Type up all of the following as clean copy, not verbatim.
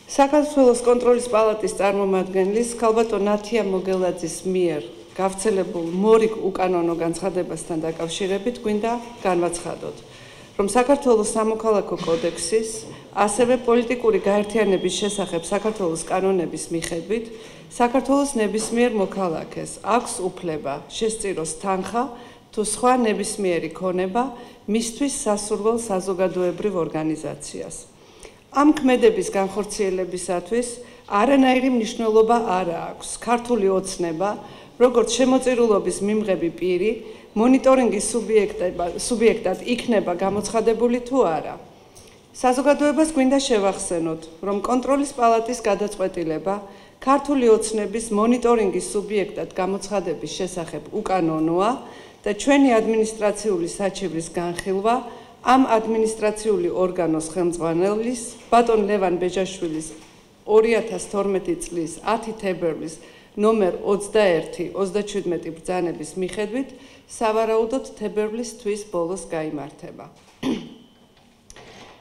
საქართველოს კონტროლის პალატის წარმომადგენლის ქალბატონ ნათია მოგელაძის მიერ გავრცელებულ მორიგ უკანონო განცხადებასთან დაკავშირებით გვინდა განვაცხადოთ, რომ საქართველოს სამოქალაქო კოდექსის, ასევე პოლიტიკური გაერთიანების შესახებ საქართველოს კანონების მიხედვით, საქართველოს ნებისმიერ მოქალაქეს აქვს უფლება შესწიროს თანხა თუ სხვა ნებისმიერი ქონება მისთვის სასურველ საზოგადოებრივ ორგანიზაციას. Ამ ქმედების განხორციელებისათვის არანაირი მნიშვნელობა არ აქვს ქართული ოცნება, როგორც შემოწირულობის მიმღები პირი, მონიტორინგის სუბიექტად იქნება გამოცხადებული თუ არა. საზოგადოებას გვინდა შევახსენოთ, რომ კონტროლის პალატის გადაწყვეტილება ქართული ოცნების მონიტორინგის სუბიექტად გამოცხადების შესახებ უკანონოა და ჩვენი ადმინისტრაციული საჩივრის განხილვა ამ ადმინისტრაციული ორგანოს ხელმძღვანელის ბატონ ლევან ბეჟაშვილის 2012 წლის 10 თებერვლის ნომერ 21-37 ბრძანების მიხედვით სავარაუდოდ თებერვლის თვის ბოლოს გაიმართება.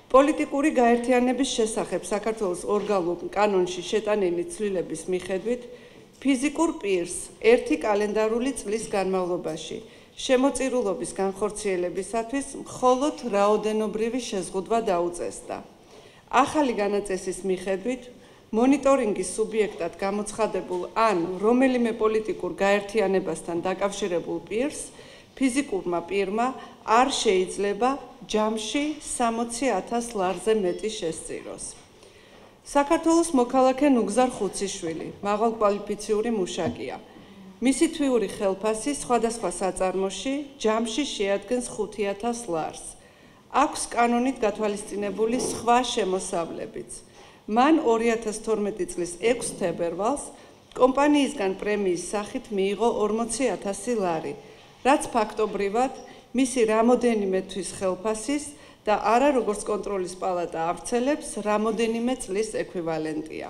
პოლიტიკური გაერთიანების შესახებ საქართველოს ორგანულ კანონში შეტანილი ცვლილების მიხედვით ფიზიკურ პირს ერთი კალენდარული წლის განმავლობაში შემოწირულობის განხორციელებისათვის მხოლოდ რაოდენობრივი შეზღუდვა დაუწესდა. ახალი განაწესის მიხედვით მონიტორინგის სუბიექტად გამოცხადებულ ან რომელიმე პოლიტიკურ გაერთიანებასთან დაკავშირებულ პირს ფიზიკურმა პირმა არ შეიძლება ჯამში 60,000 ლარზე მეტი შესწიროს. საქართველოს მოქალაქე ნუგზარ ხუციშვილი, მაღალკვალიფიციური მუშაკია. მისი თვიური ხელფასი სხვადასხვა საწარმოში ჯამში შეადგენს 5,000 ლარს. აქვს კანონით გათვალისწინებული სხვა შემოსავლებიც. მან 2012 წლის 6 თებერვალს კომპანიისგან პრემიის სახით მიიღო 40,000 ლარი, რაც ფაქტობრივად მისი რამოდენიმე თვის ხელფასის და არა როგორც კონტროლის პალატა ავრცელებს, რამოდენიმე წლის ექვივალენტია.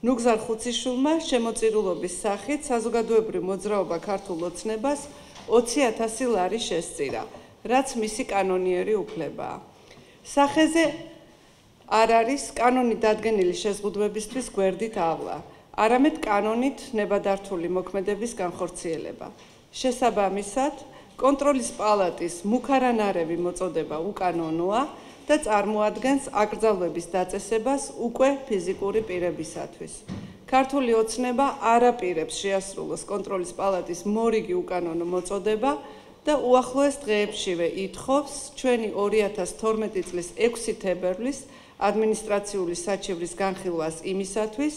ნუგზარ ხუციშვილმა შემოწირულობის სახით საზოგადოებრივ მოძრაობა ქართულ ოცნებას 20,000 ლარი შესწირა, რაც მისი კანონიერი უფლებაა. სახეზე არ არის კანონით დადგენილი შეზღუდვებისთვის გვერდით ავლა, არამედ კანონით ნებადართული მოქმედების განხორციელება. შესაბამისად, კონტროლის პალატის მუქარანარევი მოწოდება უკანონოა და წარმოადგენს აკრძალვების დაწესებას უკვე ფიზიკური პირებისათვის. ქართული ოცნება არ აპირებს შეასრულოს კონტროლის პალატის მორიგი უკანონო მოწოდება და უახლოეს დღეებშივე ითხოვს ჩვენი 2012 წლის 6 თებერვლის ადმინისტრაციული საჩივრის განხილვას იმისათვის,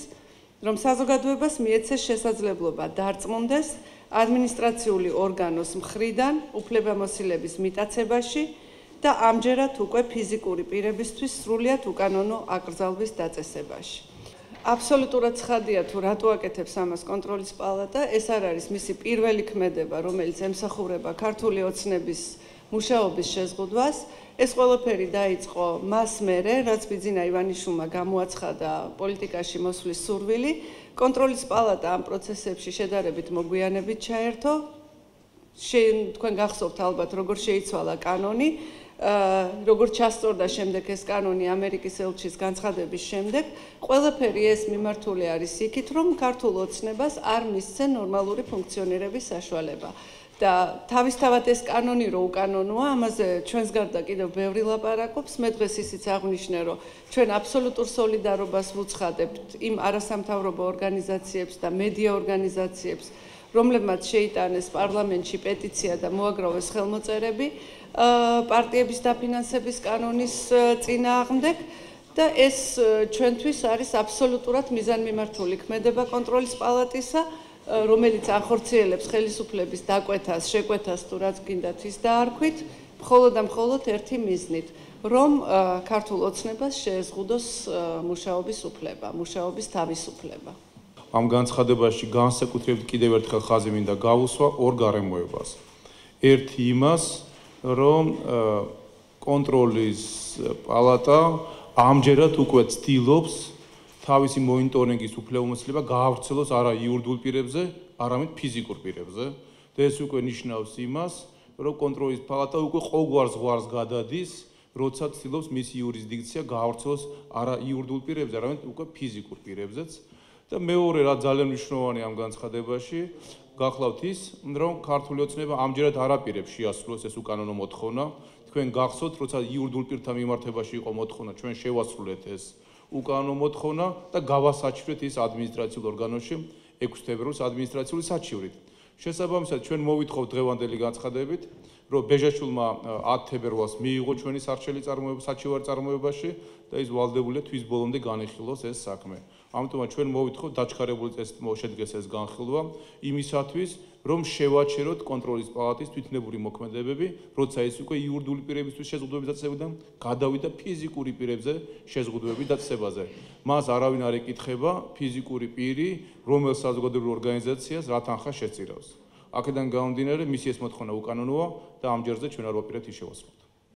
რომ საზოგადოებას მიეცეს შესაძლებლობა დარწმუნდეს ადმინისტრაციული ორგანოს მხრიდან უფლებამოსილების მიტაცებაში და ამჯერად უკვე ფიზიკური პირებისთვის სრულიად უკანონო აკრძალვის დაწესებაში. აბსოლუტურად ცხადია თუ რატო აკეთებს ამას კონტროლის პალატა, ეს არ არის მისი პირველი ქმედება, რომელიც ემსახურება ქართული ოცნების მუშაობის შეზღუდვას. ეს ყველაფერი დაიწყო მას მერე, რაც ბიძინა ივანიშვილმა გამოაცხადა პოლიტიკაში მოსვლის სურვილი. კონტროლის პალატა ამ პროცესებში შედარებით მოგვიანებით ჩაერთო. თქვენ გახსოვთ ალბათ, როგორ შეიცვალა კანონი, როგორ ჩასწორდა შემდეგ ეს კანონი ამერიკის ელჩის განცხადების შემდეგ. ყველაფერი ეს მიმართული არის იქით, რომ ქართულ ოცნებას არ მისცე ნორმალური ფუნქციონირების საშუალება. და თავისთავად ეს კანონი რო უკანონოა, ამაზე ჩვენს გარდა კიდევ ბევრი ლაპარაკობს. მე დღეს ისიც აღვნიშნე, რომ ჩვენ აბსოლუტურ სოლიდარობას ვუცხადებთ იმ არასამთავრობო ორგანიზაციებს და მედია ორგანიზაციებს, რომლებმაც შეიტანეს პარლამენტში პეტიცია და მოაგროვეს ხელმოწერები პარტიების დაფინანსების კანონის წინააღმდეგ და ეს ჩვენთვის არის აბსოლუტურად მიზანმიმართული ქმედება კონტროლის პალატისა, რომელიც ახორციელებს ხელისუფლების დაკვეთას, შეკვეთას თუ რაც გინდათ ის დაარქვით, მხოლოდ და მხოლოდ ერთი მიზნით, რომ ქართულ ოცნებას შეეზღუდოს მუშაობის უფლება, მუშაობის თავისუფლება. ამ განცხადებაში განსაკუთრებით კიდევ ერთხელ ხაზი მინდა გავუსვა ორ გარემოებას. ერთი იმას, რომ კონტროლის პალატა ამჯერად უკვე ცდილობს თავისი მონიტორინგის უფლებამოსილება გაავრცელოს არა იურიდიულ პირებზე, არამედ ფიზიკურ პირებზე. და ეს უკვე ნიშნავს იმას, რომ კონტროლის პალატა უკვე ყოველგვარ ზღვარს გადადის, როცა ცდილობს მისი იურისდიქცია გაავრცელოს არა იურიდიულ პირებზე, არამედ უკვე ფიზიკურ პირებზეც. და მეორე რა ძალიან მნიშვნელოვანი ამ განცხადებაში გახლავთ ის, რომ ქართული ოცნება ამჯერად არ აპირებს შეასრულოს ეს უკანონო მოთხოვნა. თქვენ გახსოვთ, როცა იურიდიულ პირთა მიმართებაში იყო მოთხოვნა, ჩვენ შევასრულეთ ეს უკანონო მოთხოვნა და გავასაჩივრეთ ის ადმინისტრაციულ ორგანოში 6 თებერვალს ადმინისტრაციული საჩივრით. შესაბამისად, ჩვენ მოვითხოვთ დღევანდელი განცხადებით, რომ ბეჟაშვილმა 10 თებერვალს მიიღო ჩვენი სარჩელი წარმოება საჩივარი წარმოებაში და ის ვალდებულია თვის ბოლომდე განიხილოს ეს საქმე. ამიტომაც ჩვენ მოვითხოვთ დაჩქარებული წესით შედგეს ეს განხილვა იმისათვის, რომ შევაჩეროთ კონტროლის პალატის თვითნებური მოქმედებები, როცა ის უკვე იურიდიული პირებისთვის შეზღუდვების დაწესებიდან გადავიდა ფიზიკური პირებზე შეზღუდვების დაწესებაზე. მას არავინ არ ეკითხება ფიზიკური პირი, რომელ საზოგადოებრივ ორგანიზაციას რა თანხა შეწირავს. აქედან გამომდინარე, მისი ეს მოთხოვნა უკანონოა და ამ ჯერზე ჩვენ არ ვაპირებთ ის შევასრულოთ.